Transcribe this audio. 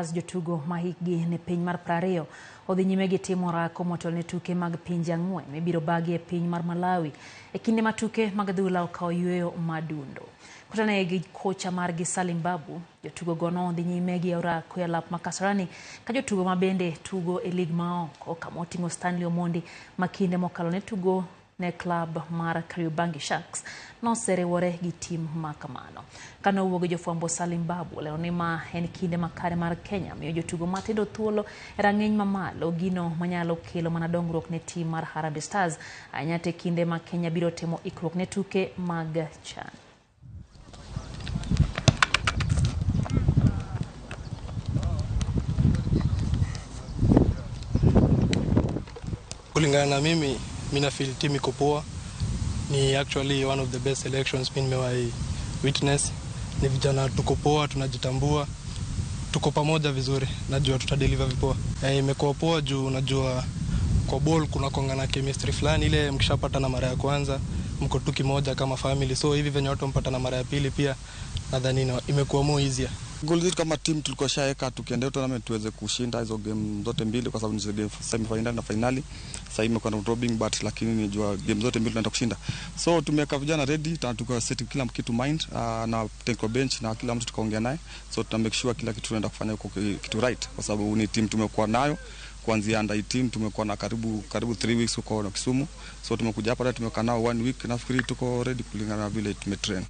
Jotugo mahikgi ne piny mar 20 odhi nyime gi timo orako motelo ne tuke mag pinje ang'wen mibiro bagi e piny mar Malawi e kinde ma tuke mag adhula okawo yueyo madundo. Kutane gi kocha margi Salim Babu, jotugo gono dhi nyime gi orako e alap ma Kasarani ka jotugo ma bende tugo e lig maoko kama oting'o Stanley Omondi ma kinde mokalo ne tugo ne klab mar Kariobangi Sharks noseriwore gi tim ma kamano. Kano owuok gi jofwambo, Salim Babu olero ni ma en kinde makare mar Kenya miyo jotugo matindo thuolo e rang'iny mamalo, gino manyalo kelo mana dongruok ne tim mar Harambee Stars ahinya te kinde ma Kenya biro temo ikruok ne tuke mag CHAN. Kulingana na mimi feel team iko poa. Ni actually one of the best selections mimi nimewahi witness. Ni vijana tuko poa, tunajitambua, tuko pamoja vizuri, najua tutadeliver vipoa. Imekuwa poa juu unajua kwa ball kuna kongana chemistry fulani, ile mkishapatana mara ya kwanza mko tu kimoja kama family, so hivi venye watu mpatana mara ya pili pia nadhani imekuwa more easier. Goal zetu kama team tulikuwa shaeka tukienda tournament tuweze kushinda hizo game zote mbili kwa sababu ni game semi final na finali. Sasa imekuwa round robin but lakini nijua game zote mbili tunaenda kushinda. So tumeweka vijana ready, tunakuwa set kila kitu mind na technical bench na kila mtu tukaongea naye. So tuna make sure kila kitu tunaenda kufanya kitu right kwa sababu ni team tumekuwa nayo kuanzia under 18 tumekuwa na karibu 3 weeks huko na Kisumu. So tumekuja hapa tumekaa nao 1 week, nafikiri tuko ready kulingana na vile tumetrain.